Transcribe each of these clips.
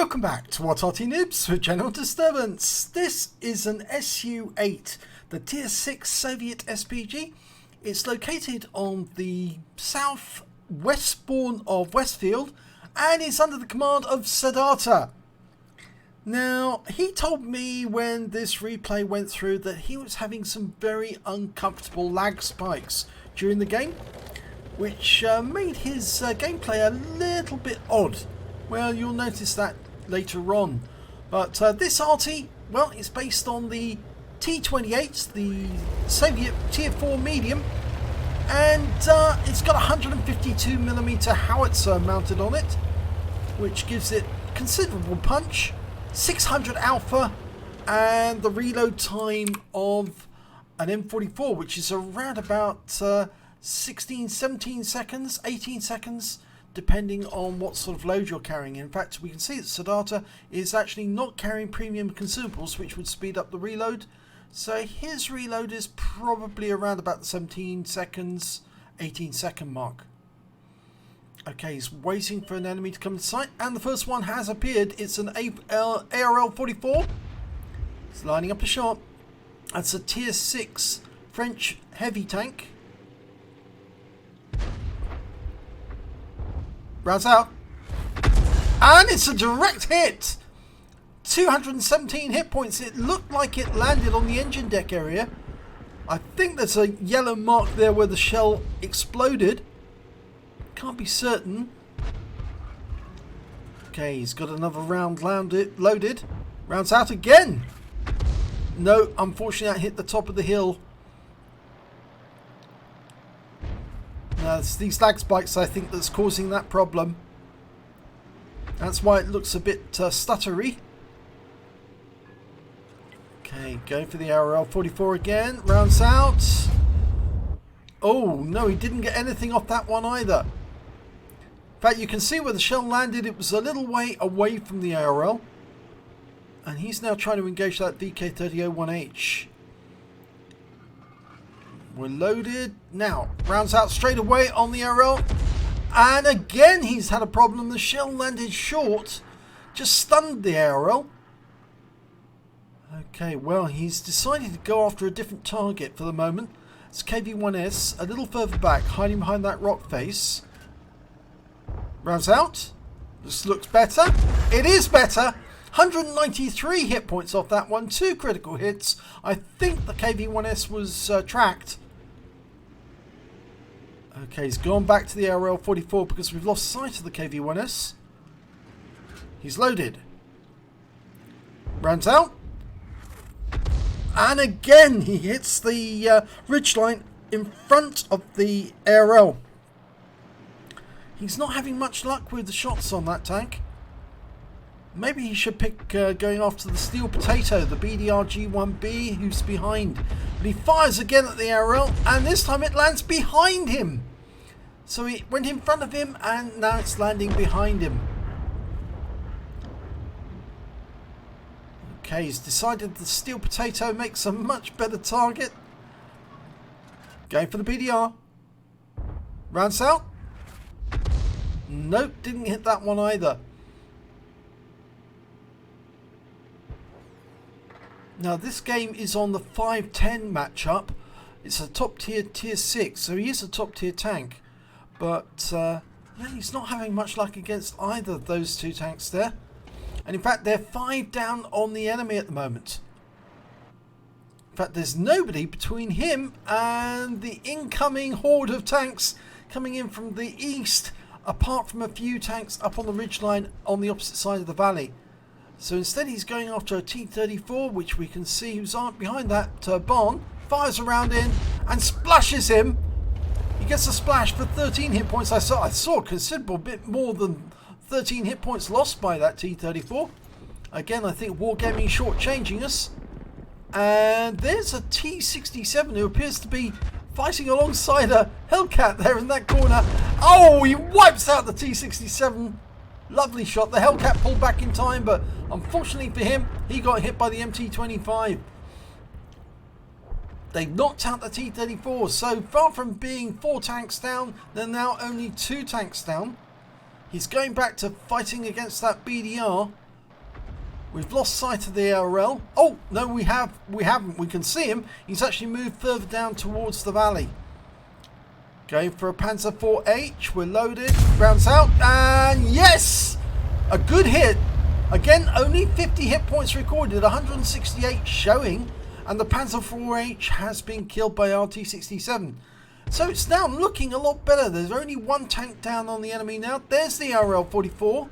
Welcome back to Arty Noobs with General Disturbance. This is an SU-8, the Tier 6 Soviet SPG. It's located on the southwest spawn of Westfield and it's under the command of Saadharta. Now, he told me when this replay went through that he was having some very uncomfortable lag spikes during the game, which made his gameplay a little bit odd. Well, you'll notice that later on. But this Arty, well, it's based on the T-28, the Soviet Tier 4 medium, and it's got a 152mm howitzer mounted on it, which gives it considerable punch, 600 alpha, and the reload time of an M44, which is around about 16, 17 seconds, 18 seconds, depending on what sort of load you're carrying. In fact, we can see that Saadharta is actually not carrying premium consumables, which would speed up the reload. So his reload is probably around about the 17 seconds, 18 second mark. Okay, he's waiting for an enemy to come to sight, and the first one has appeared. It's an ARL-44. It's lining up a shot. That's a Tier 6 French heavy tank. Rounds out, and it's a direct hit. 217 hit points. It looked like it landed on the engine deck area. I think there's a yellow mark there where the shell exploded. Can't be certain. Okay, he's got another round loaded. Rounds out again. No, unfortunately that hit the top of the hill. Now, it's these lag spikes, I think, that's causing that problem. That's why it looks a bit stuttery. Okay, going for the ARL-44 again. Rounds out. Oh, no, he didn't get anything off that one either. In fact, you can see where the shell landed. It was a little way away from the ARL. And he's now trying to engage that VK3001H. We're loaded. Now, rounds out straight away on the ARL. And again, he's had a problem. The shell landed short. Just stunned the ARL. Okay, well, he's decided to go after a different target for the moment. It's KV-1S, a little further back, hiding behind that rock face. Rounds out. This looks better. It is better. 193 hit points off that one. 2 critical hits. I think the KV-1S was tracked. Okay, he's gone back to the ARL-44 because we've lost sight of the KV-1S. He's loaded. Rounds out. And again, he hits the ridgeline in front of the ARL. He's not having much luck with the shots on that tank. Maybe he should pick going after the steel potato, the BDR-G1B, who's behind. But he fires again at the ARL, and this time it lands behind him. So it went in front of him, and now it's landing behind him. Okay, he's decided the steel potato makes a much better target. Going for the BDR. Rounds out. Nope, didn't hit that one either. Now, this game is on the 5-10 matchup. It's a top tier, tier 6, so he is a top tier tank. But yeah, he's not having much luck against either of those two tanks there. And in fact, they're 5 down on the enemy at the moment. In fact, there's nobody between him and the incoming horde of tanks coming in from the east, apart from a few tanks up on the ridgeline on the opposite side of the valley. So instead he's going after a T-34, which we can see who's behind that barn, fires around in and splashes him. He gets a splash for 13 hit points. I saw a considerable bit more than 13 hit points lost by that T-34. Again, I think Wargaming shortchanging us. And there's a T-67 who appears to be fighting alongside a Hellcat there in that corner. Oh, he wipes out the T-67. Lovely shot. The Hellcat pulled back in time, but unfortunately for him, he got hit by the MT-25. They've knocked out the T-34. So far from being 4 tanks down, they're now only 2 tanks down. He's going back to fighting against that BDR. We've lost sight of the ARL. Oh, no, we haven't. We can see him. He's actually moved further down towards the valley. Going for a Panzer IV-H. We're loaded. Rounds out. And yes! A good hit. Again, only 50 hit points recorded. 168 showing. And the Panzer IV-H has been killed by RT-67. So it's now looking a lot better. There's only one tank down on the enemy now. There's the RL-44.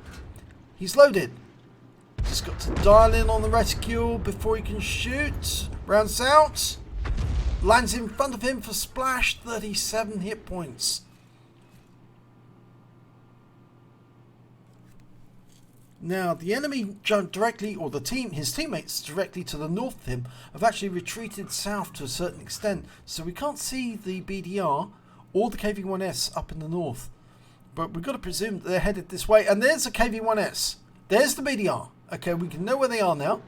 He's loaded. Just got to dial in on the reticule before he can shoot. Rounds out. Lands in front of him for splash. 37 hit points. Now the enemy jumped directly, or his teammates directly to the north of him have actually retreated south to a certain extent. So we can't see the BDR or the KV-1S up in the north. But we've got to presume that they're headed this way. And there's the KV-1S. There's the BDR. Okay, we can know where they are now.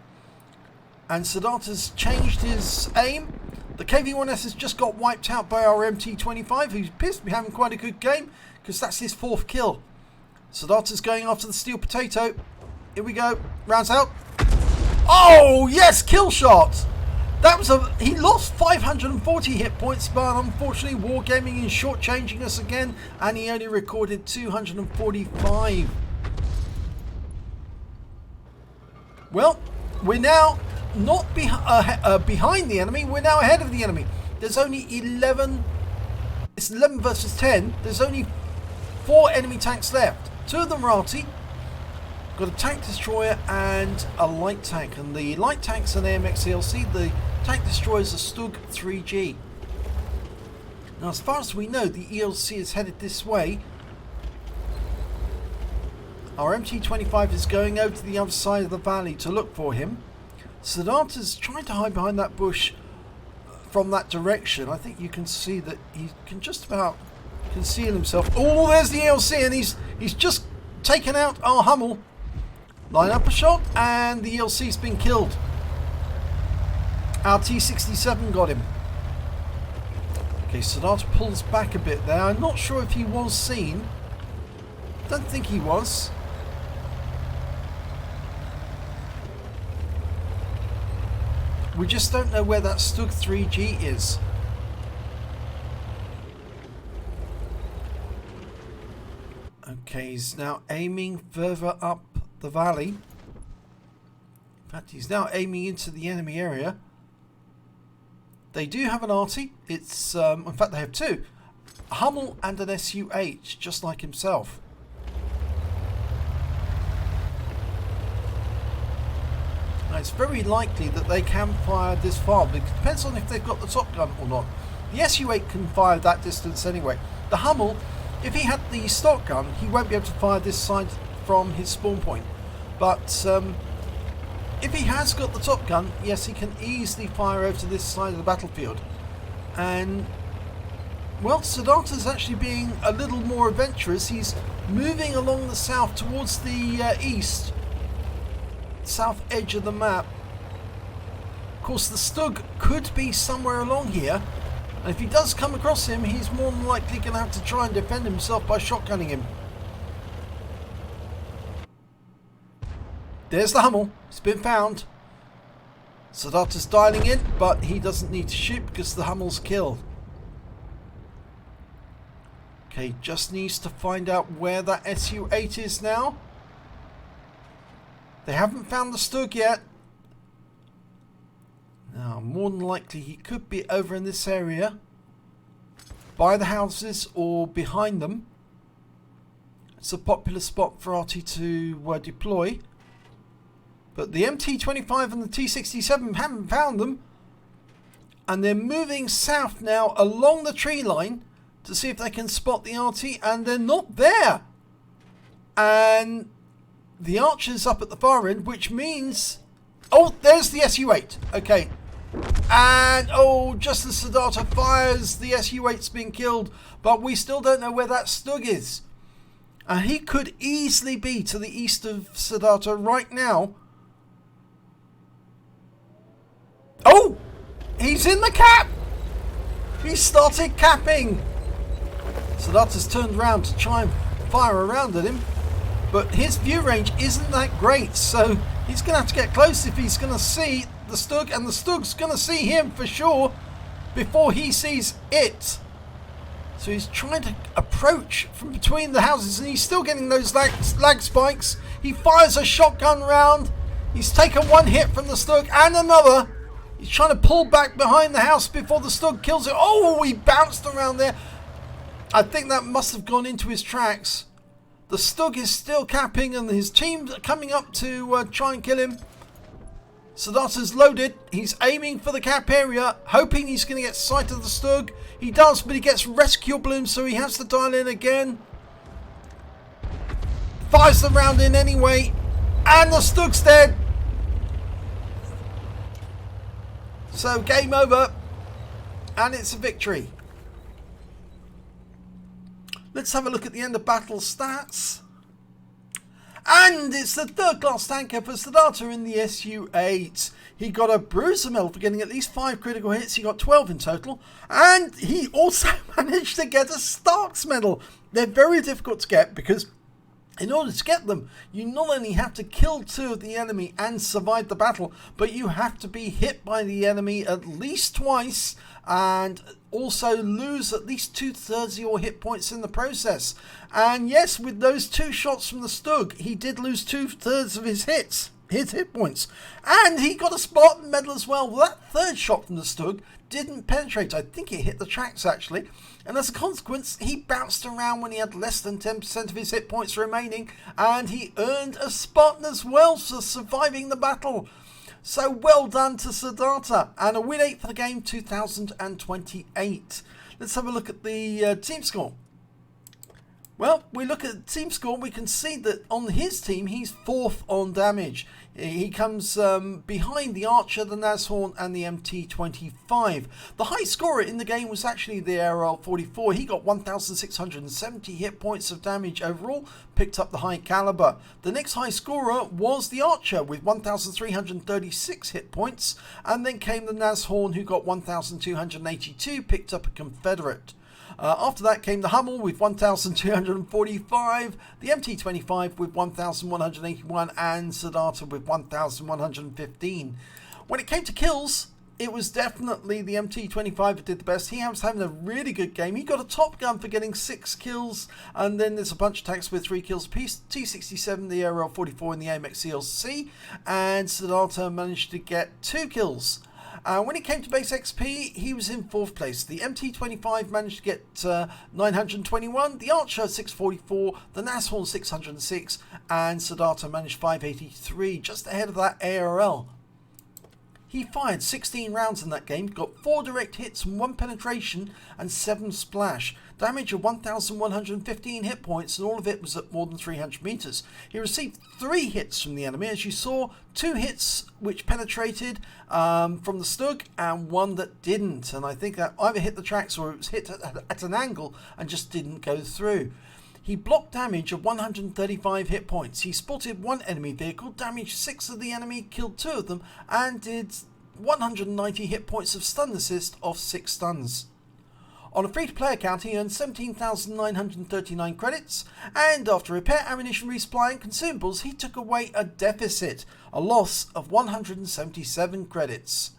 And Saadharta's changed his aim. The KV-1S has just got wiped out by our MT-25, who appears to be having quite a good game, because that's his 4th kill. Saadharta's going after the steel potato. Here we go. Rounds out. Oh, yes, kill shot. That was he lost 540 hit points, but unfortunately Wargaming is shortchanging us again, and he only recorded 245. Well, we're now not behind the enemy. We're now ahead of the enemy. There's only 11. It's 11 versus 10. There's only 4 enemy tanks left. 2 of them are Arty. Got a tank destroyer and a light tank. And the light tank's an AMX ELC. The tank destroyer is a Stug 3G. Now, as far as we know, the ELC is headed this way. Our MT-25 is going over to the other side of the valley to look for him. Saadharta's trying to hide behind that bush from that direction. I think you can see that he can just about conceal himself. Oh, there's the ELC, and he's just taken out our Hummel. Line up a shot, and the ELC's been killed. Our T-67 got him. Okay, Saadharta pulls back a bit there. I'm not sure if he was seen. Don't think he was. We just don't know where that Stug 3G is. Okay, he's now aiming further up the valley. In fact, he's now aiming into the enemy area. They do have an Arty. It's in fact, they have 2. A Hummel and an SU-8, just like himself. Now, it's very likely that they can fire this far, but it depends on if they've got the top gun or not. The SU-8 can fire that distance anyway. The Hummel, if he had the stock gun, he won't be able to fire this side from his spawn point. But if he has got the top gun, yes, he can easily fire over to this side of the battlefield. And, well, Saadharta's actually being a little more adventurous. He's moving along the south towards the east. South edge of the map. Of course, the Stug could be somewhere along here, and if he does come across him, he's more than likely going to have to try and defend himself by shotgunning him. There's the Hummel. It's been found. Saadharta's dialing in, but he doesn't need to shoot because the Hummel's killed. Okay, just needs to find out where that SU-8 is now. They haven't found the Stug yet. Now, more than likely he could be over in this area, by the houses or behind them. It's a popular spot for Arty to deploy. But the MT-25 and the T-67 haven't found them. And they're moving south now along the tree line to see if they can spot the Arty, and they're not there. And the Archer's up at the far end, which means... Oh, there's the SU-8. Okay. And, oh, just as Saadharta fires, the SU-8's been killed. But we still don't know where that Stug is. And he could easily be to the east of Saadharta right now. Oh! He's in the cap! He started capping! Saadharta's turned around to try and fire around at him. But his view range isn't that great, so He's going to have to get close if he's going to see the Stug, and the Stug's going to see him for sure before he sees it. So he's trying to approach from between the houses, and he's still getting those lag spikes. He fires a shotgun round. He's taken one hit from the Stug and another. He's trying to pull back behind the house before the Stug kills it. Oh, he bounced around there. I think that must have gone into his tracks. The Stug is still capping, and his team's coming up to try and kill him. Saadharta's loaded. He's aiming for the cap area, hoping he's going to get sight of the Stug. He does, but he gets rescue balloons, so he has to dial in again. Fires the round in anyway, and the Stug's dead. So game over, and it's a victory. Let's have a look at the end of battle stats. And it's the third class tanker for Saadharta in the SU-8. He got a bruiser medal for getting at least 5 critical hits. He got 12 in total. And he also managed to get a Stark's medal. They're very difficult to get because in order to get them, you not only have to kill 2 of the enemy and survive the battle, but you have to be hit by the enemy at least twice and also lose at least 2/3 of your hit points in the process. And yes, with those 2 shots from the Stug, he did lose 2/3 of his hit points. And he got a Spartan medal as well. Well, that 3rd shot from the Stug didn't penetrate. I think it hit the tracks actually. And as a consequence, he bounced around when he had less than 10% of his hit points remaining. And he earned a Spartan as well for surviving the battle. So well done to Saadharta, and a win 8 for the game 2028. Let's have a look at the team score. Well, we look at the team score, we can see that on his team, he's 4th on damage. He comes behind the Archer, the Nashorn, and the MT25. The high scorer in the game was actually the ARL44. He got 1,670 hit points of damage overall, picked up the high caliber. The next high scorer was the Archer with 1,336 hit points, and then came the Nashorn, who got 1,282, picked up a Confederate. After that came the Hummel with 1,245, the MT25 with 1,181, and Saadharta with 1,115. When it came to kills, it was definitely the MT25 who did the best. He was having a really good game. He got a Top Gun for getting 6 kills, and then there's a bunch of tanks with 3 kills apiece. T67, the ARL44, and the AMX CLC, and Saadharta managed to get 2 kills. When it came to base XP, he was in 4th place. The MT25 managed to get 921, the Archer 644, the Nashorn 606, and Saadharta managed 583, just ahead of that ARL. He fired 16 rounds in that game, got 4 direct hits and 1 penetration and 7 splash. Damage of 1,115 hit points, and all of it was at more than 300 meters. He received 3 hits from the enemy, as you saw, 2 hits which penetrated from the Stug and 1 that didn't. And I think that either hit the tracks or it was hit at an angle and just didn't go through. He blocked damage of 135 hit points. He spotted 1 enemy vehicle, damaged 6 of the enemy, killed 2 of them, and did 190 hit points of stun assist off 6 stuns. On a free-to-play account, he earned 17,939 credits, and after repair, ammunition, resupply and consumables, he took away a deficit, a loss of 177 credits.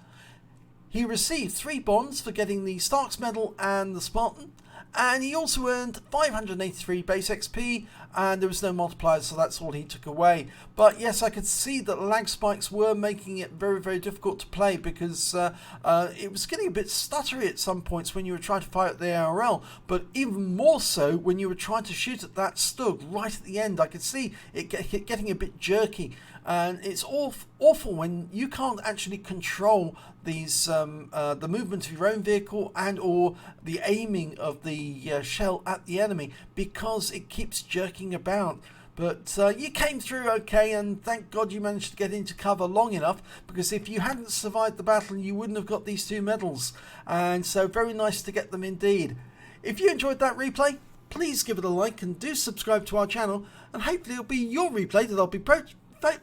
He received 3 bonds for getting the Stark's medal and the Spartan, and he also earned 583 base XP, and there was no multiplier, so that's all he took away. But yes, I could see that lag spikes were making it very, very difficult to play, because it was getting a bit stuttery at some points when you were trying to fire at the ARL, but even more so when you were trying to shoot at that Stug right at the end. I could see it getting a bit jerky, and it's awful when you can't actually control these the movement of your own vehicle and or the aiming of the shell at the enemy, because it keeps jerking about. But you came through okay, and thank God you managed to get into cover long enough, because if you hadn't survived the battle, you wouldn't have got these 2 medals. And so very nice to get them indeed. If you enjoyed that replay, please give it a like and do subscribe to our channel, and hopefully it'll be your replay that I'll be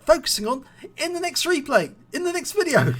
focusing on in the next replay, in the next video.